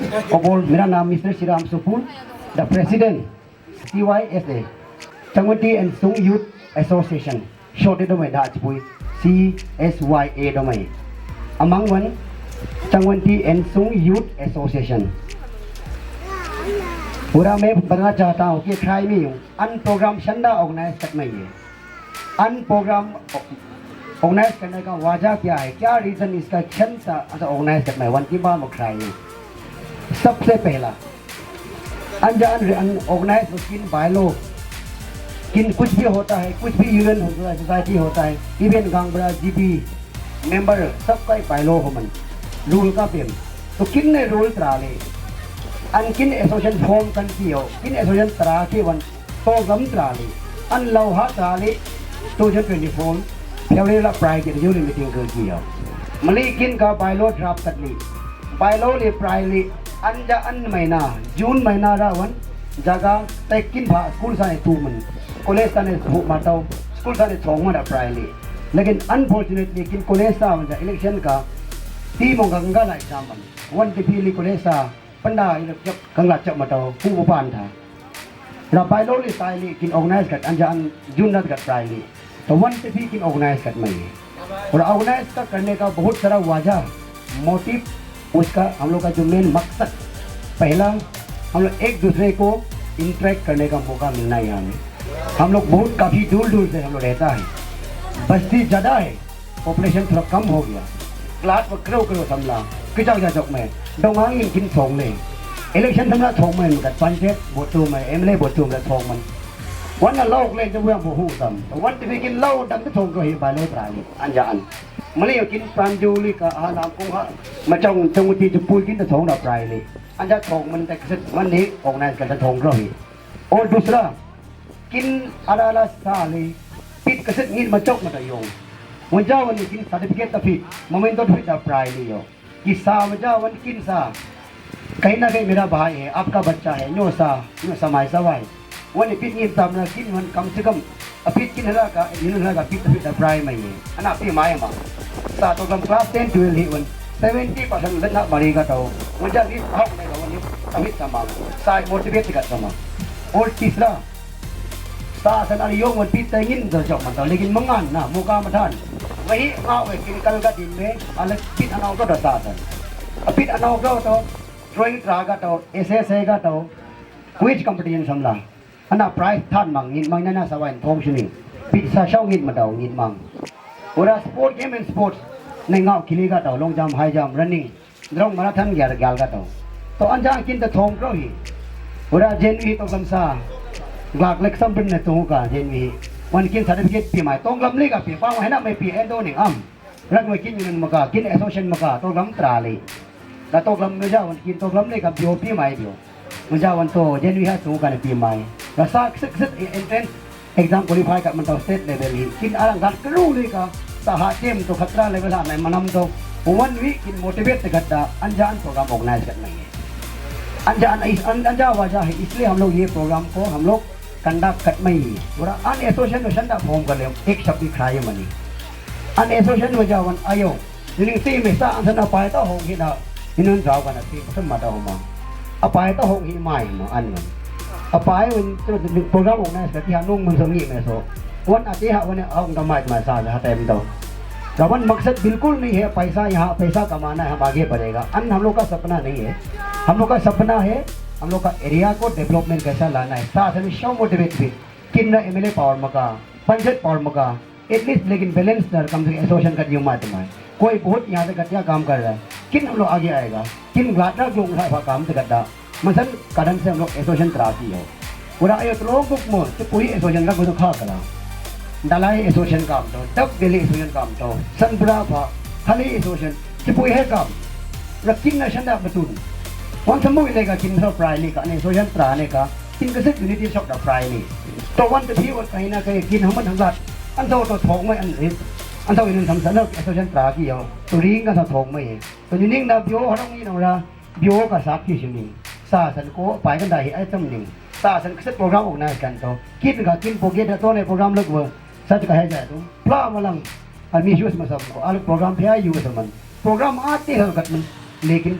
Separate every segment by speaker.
Speaker 1: Kobol, मेरा नाम mister Shriram Supur, the president CYSA, Changwati and Sung Youth Association, short domai Dachpui, CSYA domai. Among one, Changwati and Sung Youth Association. पूरा मैं बताना चाहता हूँ कि ट्राई में हूँ अन प्रोग्राम शंदा ऑर्गेनाइज करना ही है। अन प्रोग्राम ऑर्गेनाइज करने का वजह क्या है, क्या रीज़न इसका क्षमता ऑर्गेनाइज करना है। वन की बात मुख्य है सबसे पहला अनजान ऑर्गेनाइज किन बायलो किन कुछ भी होता है, कुछ भी यूनियन होता है, सोसाइटी होता है, इवन गांगबड़ा जीपी मेंबर सबका एक बायलो हो मन रूल का पेम तो किन ने रूल तरा ले अन किन एसोसिएशन फॉर्म कर कियो किन एसोसिएशन तरा के वन तो गम तरा ले अन लौहा तरा ले 2024 फेब्रुअरी प्राय के जो मीटिंग कर कियो मले किन का बायलो ड्राफ्ट कर ली बायलो ले प्राय ले अनजा अन महीना जून महीना रावन जगह तक किन भा स्कूल साने तू मन कॉलेज साने माताओ स्कूल साने छोंग मन प्राय ले लेकिन अनफॉर्चुनेटली किन कॉलेज सा मन इलेक्शन का ती मोंगंगा ला एग्जाम मन वन टीपी कॉलेज सा पंडा जब कंगला चप मटाओ फू पान था रा बायलो ले साइ ले किन ऑर्गेनाइज कर अनजा अन जून नत कर प्राय ले तो वन टीपी किन ऑर्गेनाइज कर मई और ऑर्गेनाइज का करने का बहुत सारा वजह मोटिव उसका हम लोग का जो मेन मकसद पहला हम लोग एक दूसरे को इंटरेक्ट करने का मौका मिलना है। यहाँ में हम लोग बहुत काफ़ी दूर दूर से हम लोग रहता है, बस्ती ज़्यादा है, पॉपुलेशन थोड़ा कम हो गया, क्लास पर करो करो समला किचा चौक में डोंगांग किन छोंग ले इलेक्शन समला छोंग में पंचायत बोतू में एमएलए बोतू में छोंग मेंวันนั้นเราเล่นจะเรื่องโมโหซ้ำวันที่ไปกินเหล้าดังก็ทงก็เห็นไปเลยปลายอันยาอันมาเลยกินปลาจูลิกอาหารกุ้งฮะมาจ้องจังหวะที่จะพูดกินแต่ทงดอกปลายเลยอันจะทงมันแต่วันนี้ออกนายกันจะทงก็เห็นโอ้ดูสิละกินอะไรละซาเลยปิดกระสิบงินมาจกมาตะยงวันเจ้าวันนี้กินซาดิพิเกตตะพิโมเมนต์ต้นพิดดอกปลายเลยโยกิซาวันเจ้าวันกินซาकहीं ना कहीं मेरा भाई है आपका बच्चा है नो समाय सवाईวันนี้พิธีทำนะกินวันคำสิคำอภิกินอะไรกันยินอะไรกันพิธีปลายไม่เงี้ยอันนั้นพี่หมายมาสาธุกรรมคลาส10 12วัน70% เล่นนักบริการตัววันจะรีบห้องในวันนี้อภิสมาสาย motivate กันสมาโอ้ที่สุดสาสนานิยมวันพิธียินจะจบมันตัวเล็กมังงานนะมุกามาทานวันนี้เอาไปกินกันกันดินเมย์อะไรพิธีอันเอาก็จะสาสันอภิอันเอาก็ตัว drawing ตราก็ตัว essay ก็ตัว quiz competition สำลังอันนั้น prize ท่านมังงินมังนั่นน่ะสวรรค์ทองชนิดพิซซ่าช่องงินมาเดางินมังเวลา sport game and sports ในเงาคิลีก็เดาลงจำ high jump running ดรงมาราธอนยาก็เดาตัวอันจ้างกินแต่ทองก็ฮีเวลาเจนวีต้องกำซากลากเล็กซ้ำเป็นในตัวกันเจนวีวันกิน certificate ปีใหม่ต้องลำเล็กกับปีป้าให้น่าไม่ปีเอ็นโดหนึ่งรักไม่กินเงินมากกิน association มากต้องลำตราเลยแล้วต้องลำไม่ใช่วันกินต้องลำเล็กกับเดียวปีใหม่เดียวมันจะวันโตเจนวีให้สูงกันในปีใหม่แล้วสักentrance exam qualify กับมันตัว state level นี้กินอะไรกันก็รู้เลยก็สหเจมตัวขัตรา level ไหนมันนำตัววันวิกิน motivate กันได้อันจานโปรแกรม organize กันनहीं है अंजा वजह है इसलिए हम लोग ये प्रोग्राम को हम लोग कंडक्ट कर नहीं है पूरा अन एसोसिएशन का फॉर्म कर ले एक शब्द खाए मनी अन एसोसिएशन वजह वन आयो जिन्हें से में सा अंदर ना पाए तो होंगे ना इन्होंने जाओ का ना से सब मत हो मां अपाए तो होंगे माय मां अन वन अपाए वन तो प्रोग्राम organize करती है नोंग मन संगी में सो वन आते हैं वन आओ उनका माइक में सा जाता है तो रवन मकसद बिल्कुल नहीं है पैसा यहाँ पैसा कमाना है हम आगे बढ़ेगा अन हम लोग का सपना नहीं है हम लोग का सपना है हम लोग का एरिया को डेवलपमेंट कैसा लाना है साथ में शो मोटिवेट भी किन एमएलए पावर मका पंचायत पावर मका एटलीस्ट लेकिन बैलेंस दर कम से एसोसिएशन का नियम माध्यम है कोई बहुत यहाँ से घटिया काम कर रहा है किन हम लोग आगे आएगा किन घाटा जो काम से करता मसल कारण से हम लोग एसोसिएशन त्रासी है पूरा एक लोग बुक मोर तो पूरी एसोसिएशन का कुछ खा करा दलाई एसोसिएशन काम तो तब दिल्ली एसोसिएशन काम तो संबरा भा हली एसोसिएशन तो पूरी है काम रखिन नशन दा बतून वन समुई लेगा किन सब प्राइली का एसोसिएशन त्राने का किन कैसे यूनिटी शॉप दा प्राइली तो वन तो भी और कहीं ना कहीं किन हम हंगा अंतो तो थोंग में अंतो इन हम सनक एसोसिएशन त्रा की हो तो रिंग का थोंग में है तो यूनिंग दा बियो हरंग नी नोरा बियो का साथ की शिनी सा सन को पाईกันได้ไอ้ตำหนิसा सन कैसे प्रोग्राम organize กันतो किन का किन प्रोग्राम तो ने प्रोग्राम लग वो सच कहे जाए तो प्ला मलंग और मी यूज में सब को अलग प्रोग्राम पे यूज मन प्रोग्राम आते हैं कट में लेकिन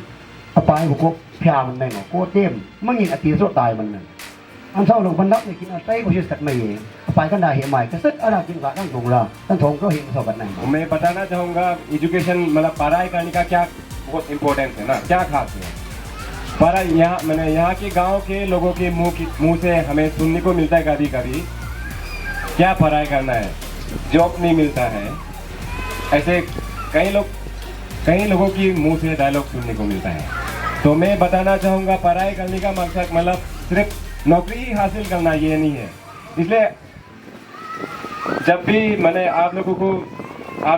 Speaker 1: apa ko phya man nei no ko tem mangin ati so tai man an sau long ban lak ni kin tai ko sis kat mai apa kan dah he mai ka sat ara kin ka nang dong la tan thong ko he so kat nai
Speaker 2: मैं बताना चाहूँगा education मतलब पढ़ाई करने का क्या बहुत importance है ना, क्या खास है पढ़ाई। यहाँ मैंने यहाँ के गांव के लोगों के मुंह से हमें सुनने को मिलता है कभी कभी, क्या पढ़ाई करना है, जॉब नहीं मिलता है, ऐसे कई लोगों की मुंह से डायलॉग सुनने को मिलता है। तो मैं बताना चाहूँगा पढ़ाई करने का मकसद मतलब सिर्फ नौकरी ही हासिल करना ये नहीं है। इसलिए जब भी मैंने आप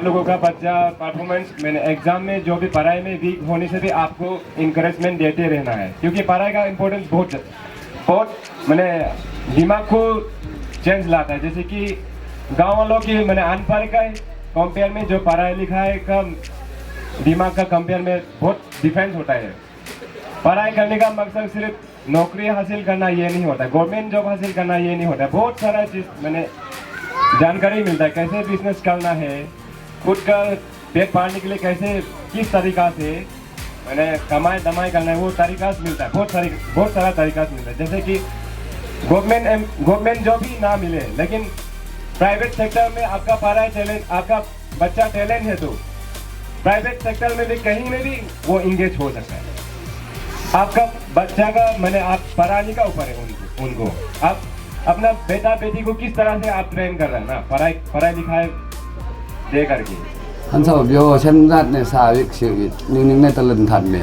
Speaker 2: लोगों का बच्चा परफॉर्मेंस मैंने एग्जाम में जो भी पढ़ाई में वीक होने से भी आपको इंकरेजमेंट देते रहना है, क्योंकि पढ़ाई का इम्पोर्टेंस बहुत मैंने दिमाग को चेंज लाता है। जैसे कि गांव वालों की मैंने अनपढ़ का कंपेयर में जो पढ़ाई लिखाई का दिमाग का कंपेयर में बहुत डिफरेंस होता है। पढ़ाई करने का मकसद सिर्फ नौकरी हासिल करना ये नहीं होता, गवर्नमेंट जॉब हासिल करना ये नहीं होता, बहुत सारा चीज़ मैंने जानकारी मिलता है, कैसे बिजनेस करना है, खुद का पेट पालने के लिए कैसे किस तरीका से मैंने कमाई दमाई करना है, वो तरीका मिलता है, बहुत सारा तरीका मिलता है। जैसे कि गवर्नमेंट जॉब ही ना मिले लेकिन प्राइवेट सेक्टर में आपका पढ़ाई टैलेंट, आपका बच्चा टैलेंट है तो प्राइवेट सेक्टर में भी कहीं में भी वो इंगेज हो सकता है। आपका बच्चा का मैंने आप पढ़ाने का ऊपर है उनको आप अपना बेटा बेटी को किस तरह से आप ट्रेन कर रहे हैं ना, पढ़ाई लिखाई दे करके।
Speaker 3: anh sau biểu chân rát này xa việc sự nhưng này ta lần thật mẹ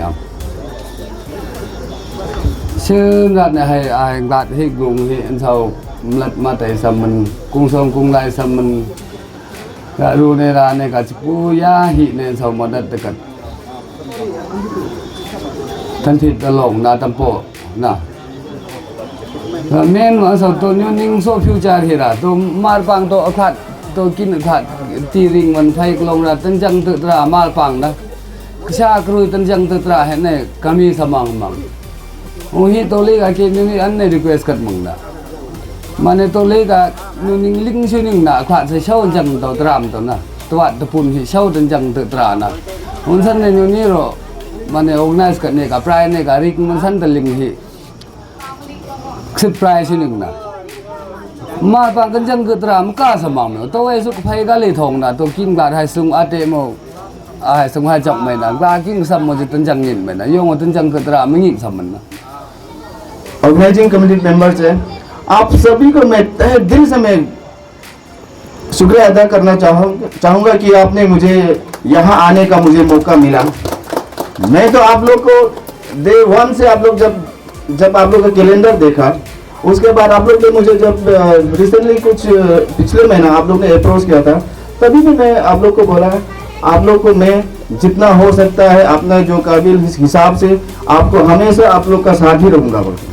Speaker 3: chứ rát này hay ai rát hết vùng thì anh sau lật mà tại sao mình cung sông cung lại sao mình cả ru này ra này cả chú ya hị này sau mà đặt cả thân thịt ta lồng na tâm bộ na men mà sau tôi nhớ những số future thì là tôi mar bang tôi khát tôi kinh khát ti ring mình phải lồng ra tân dân tự ra mar bang đó xa kêu tân dân tự ra hết này kami samang mang ôi tôi lấy cái những anh này request cắt mong đó mà này tôi lấy cái những link xuyên những nã khát sẽ sâu dân tôi làm tôi nè tôi bắt tôi phun thì sâu tân dân tự ra nè hôm sau này những rồi mà này organize cái này cái price này cái ring mình sẵn tự link thì surprise xuyên nè mà bằng tân dân tự ra cả samang nữa tôi ấy phải cái lì thòng nè tôi kinh cả hai sung ATM ai sung hai trọng mày nè ra kinh sầm một tân dân nhìn mày nè dùng một tân dân tự ra mới nhìn sầm mình nè
Speaker 4: organizing committee members हैं, आप सभी को मैं तहे दिल से मैं शुक्रिया अदा करना चाहूँगा कि आपने मुझे यहाँ आने का मुझे मौका मिला। मैं तो आप लोग को डे वन से आप लोग जब आप लोग का कैलेंडर देखा उसके बाद आप लोग ने मुझे जब रिसेंटली कुछ पिछले महीना आप लोग ने अप्रोच किया था तभी भी मैं आप लोग को बोला आप लोग को मैं जितना हो सकता है अपना जो काबिल हिसाब से आपको हमेशा आप लोग का साथ ही रहूँगा बोलते।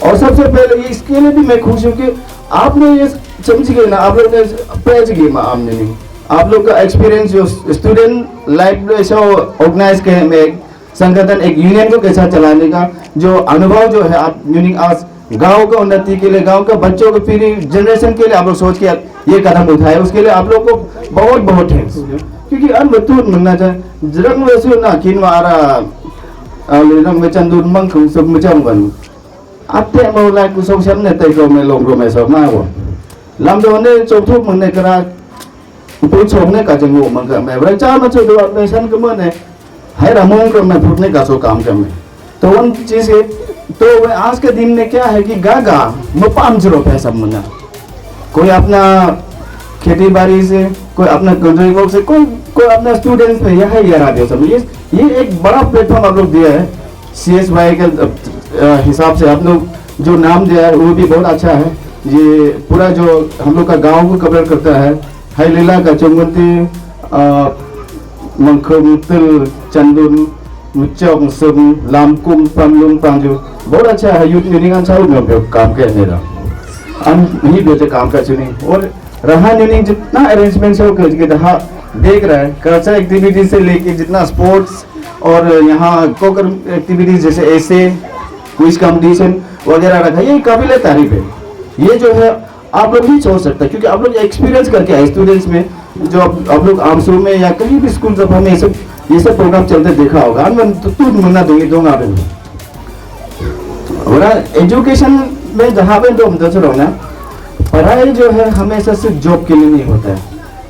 Speaker 4: और सबसे पहले इसके लिए भी मैं खुश हूँ कि आपने ये समझ गए ना, आप लोग ने पैज गेम आमने नहीं आप लोग का एक्सपीरियंस जो स्टूडेंट लाइफ ऐसा ऑर्गेनाइज किए में एक संगठन एक यूनियन को कैसा चलाने का जो अनुभव जो है आप यूनियन आज गांव का उन्नति के लिए गांव का बच्चों के पीढ़ी जनरेशन के लिए आप लोग सोच के ये कदम उठाए उसके लिए आप लोग को बहुत बहुत थैंक्स। क्योंकि अनबतूर मिलना चाहिए रंग वैसे ना किनवारा रंग में चंदूर मंग सब मचम आते मौला कुसों शब्द ने तैको में लोगों में सब माँ वो लम्बे ने चौथुक मंगने करा पुरुष छोड़ने का जंगो मंगा में बच्चा बच्चों दो अपने सन के मन है रमों को मैं फुटने का सो काम कर में तो उन चीज़ है तो आज के दिन में क्या है कि गागा मुपाम जरो पैसा मना कोई अपना खेती बाड़ी से कोई अपना कंट्री से कोई अपना स्टूडेंट्स में यह है यार आगे सब ये एक बड़ा प्लेटफॉर्म आप लोग दिया है CSY के हिसाब से आप लोग जो नाम दिया है वो भी बहुत अच्छा है। ये पूरा जो हम लोग का गांव को कवर करता है हाई लीला का चौंगती मंखम तिल चंदुन मुच्चों सुम लामकुम पंगलुम पांजू बहुत अच्छा है। यूथ यूनियन अच्छा में काम करने का हम यही बेचे काम कर चुनी और रहा यूनियन जितना अरेंजमेंट है वो देख रहा है कल्चर एक्टिविटी से लेके जितना स्पोर्ट्स और यहाँ कोकर एक्टिविटीज जैसे ऐसे क्विज कंपटीशन वगैरह रखा ये काबिल तारीफ है। ये जो है आप लोग नहीं सोच सकते क्योंकि आप लोग एक्सपीरियंस करके आए स्टूडेंट्स में जो आप लोग आमसू में या कहीं भी स्कूल जब हमें सब ये सब प्रोग्राम चलते देखा होगा, मैं तू मुन्ना दूंगा और एजुकेशन में जहाँ पे तो हम दस रहो ना, पढ़ाई जो है हमेशा सिर्फ जॉब के लिए नहीं होता है।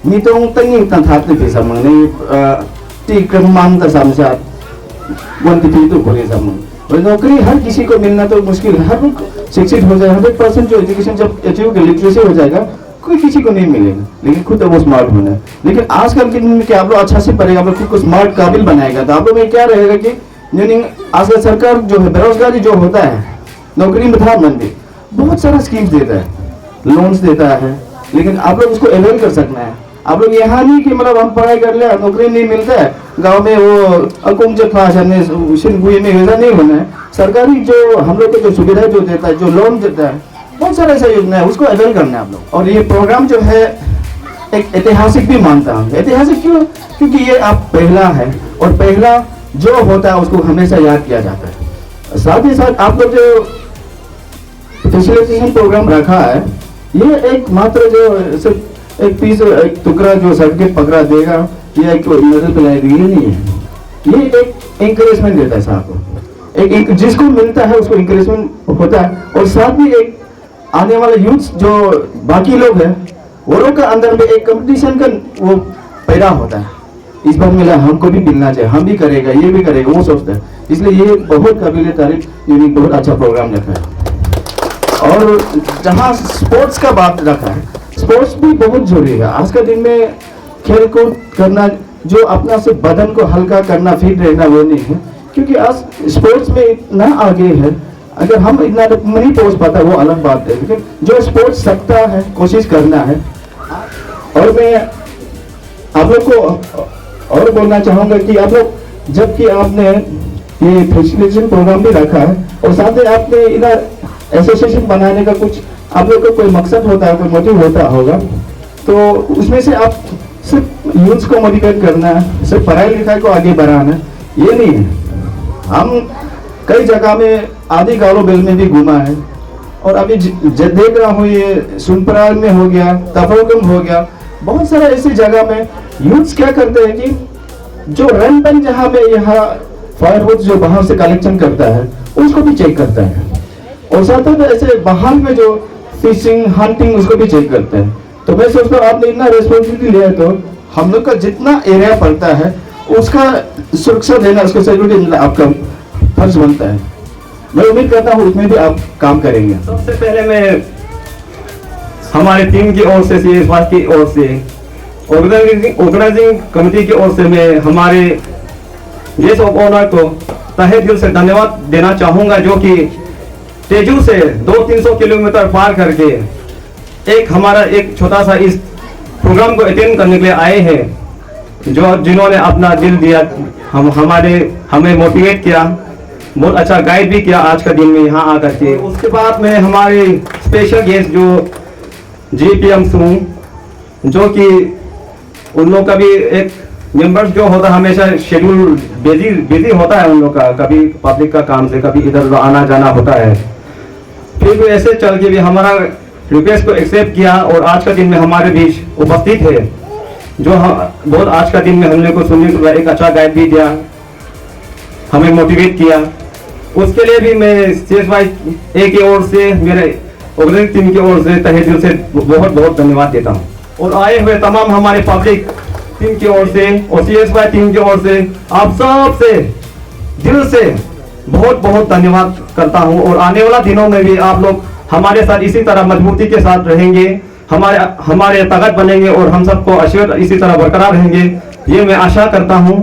Speaker 4: मी तो तंगी इतना था थे सब नहीं ती क्रमान का समझा बनती थी तो बोले सब और नौकरी हर किसी को मिलना तो मुश्किल है। हर शिक्षित हो जाए 100% जो एजुकेशन जब अचीव लिटरेसी हो जाएगा कोई किसी को नहीं मिलेगा, लेकिन खुद वो स्मार्ट होना है। लेकिन आजकल के दिन में क्या आप लोग अच्छा से पढ़ेगा, आप लोग खुद को स्मार्ट काबिल बनाएगा तो आप लोग में क्या रहेगा कि आजकल सरकार जो है बेरोजगारी जो होता है, नौकरी में था मंदी बहुत सारा स्कीम्स देता है, लोन्स देता है, लेकिन आप लोग उसको अवेल कर सकना है। आप लोग यहाँ नहीं कि मतलब हम पढ़ाई कर ले नौकरी नहीं मिलता है गांव में वो अकुम जो क्लास में वैसा नहीं होना है। सरकारी जो हम लोग को जो सुविधा जो देता है, जो लोन देता है, बहुत सारा ऐसा योजना है, उसको अवेल करना है आप लोग। और ये प्रोग्राम जो है एक ऐतिहासिक भी मानता हूँ। ऐतिहासिक क्यों? क्योंकि ये आप पहला है और पहला जो होता है उसको हमेशा याद किया जाता है। साथ ही साथ आप लोग जो फैसिलिटेशन प्रोग्राम रखा है, ये एक मात्र जो सिर्फ एक पीस एक टुकड़ा जो सर्टिफिकेट पकड़ा देगा या एक मेडल पिलाएगा, ये नहीं है। ये एक इंकरेजमेंट देता है साहब को, एक जिसको मिलता है उसको इंकरेजमेंट होता है। और साथ ही एक आने वाले यूथ जो बाकी लोग हैं वो लोग का अंदर में एक कंपटीशन का वो पैदा होता है, इस बार मिला हमको भी मिलना चाहिए, हम भी करेगा, ये भी करेगा, वो सोचता है। इसलिए ये बहुत काबिल तारीफ, यूनिक बहुत अच्छा प्रोग्राम रखा है। और जहाँ स्पोर्ट्स का बात रखा है, स्पोर्ट्स भी बहुत जरूरी है। आज के दिन में खेल कूद करना, जो अपना से बदन को हल्का करना, फिट रहना, वो नहीं है, क्योंकि आज स्पोर्ट्स में इतना आगे है। अगर हम इतना नहीं पहुंच पाता वो अलग बात है, लेकिन जो स्पोर्ट्स सकता है कोशिश करना है। और मैं आप लोग को और बोलना चाहूंगा कि आप लोग जबकि आपने ये फैसिलिटेशन प्रोग्राम भी रखा है और साथ ही आपने इधर एसोसिएशन बनाने का कुछ आप लोग का कोई मकसद होता है, कोई मोटिव होता होगा, तो उसमें से आप सिर्फ यूथ को मोटिवेट करना है, सिर्फ पढ़ाई लिखाई को आगे बढ़ाना, ये नहीं है। हम कई जगह में आदि गारो बेल में भी घूमा है और अभी देख रहा हूँ ये सुनपराग में हो गया, तपोगम हो गया, बहुत सारे ऐसी जगह में यूथ क्या करते हैं कि जो रन पेन जहाँ पे यहाँ फायरवुड जो बाहर से कलेक्शन करता है उसको भी चेक करता है, और साथ ही ऐसे बाहर में जो फिशिंग हंटिंग उसको भी चेक करते हैं। तो मैं सोचता हूँ आपने इतना रेस्पॉन्सिबिलिटी लिया है, तो हम लोग का जितना एरिया पड़ता है उसका सुरक्षा देना, उसको सिक्योरिटी देना आपका फर्ज बनता है। मैं उम्मीद करता हूँ उसमें भी आप काम करेंगे।
Speaker 5: सबसे पहले मैं हमारे टीम की ओर से, CSY की ओर से, ऑर्गेनाइजिंग कमेटी की ओर से मैं हमारे गेस्ट ऑफ ऑनर को तहे दिल से धन्यवाद देना चाहूंगा, जो कि तेजू से 200-300 किलोमीटर पार करके एक हमारा एक छोटा सा इस प्रोग्राम को अटेंड करने के लिए आए हैं, जिन्होंने अपना दिल दिया, हमें मोटिवेट किया, बहुत अच्छा गाइड भी किया आज का दिन में यहाँ आकर के। उसके बाद में हमारे स्पेशल गेस्ट जो GPM सुन, जो कि उन लोग का भी एक मेंबर्स जो होता है हमेशा शेड्यूल बिजी होता है उन लोग का, कभी पब्लिक का काम से कभी इधर आना जाना होता है, फिर भी ऐसे चल के भी हमारा रिक्वेस्ट को एक्सेप्ट किया और आज का दिन में हमारे बीच उपस्थित है, जो बहुत आज का दिन में हमने को सुनने को एक अच्छा गाइड भी दिया, हमें मोटिवेट किया। उसके लिए भी मैं CSY की ओर से, मेरे ऑर्गेनाइजिंग टीम की ओर से तहे दिल से बहुत बहुत धन्यवाद देता हूँ। और आए हुए तमाम हमारे पब्लिक टीम की ओर से और CSY टीम की ओर से आप सब से दिल से बहुत बहुत धन्यवाद करता हूँ। और आने वाला दिनों में भी आप लोग हमारे साथ इसी तरह मजबूती के साथ रहेंगे, हमारे ताकत बनेंगे और हम सबको आशीर्वाद इसी तरह बरकरार रहेंगे, ये मैं आशा करता हूँ।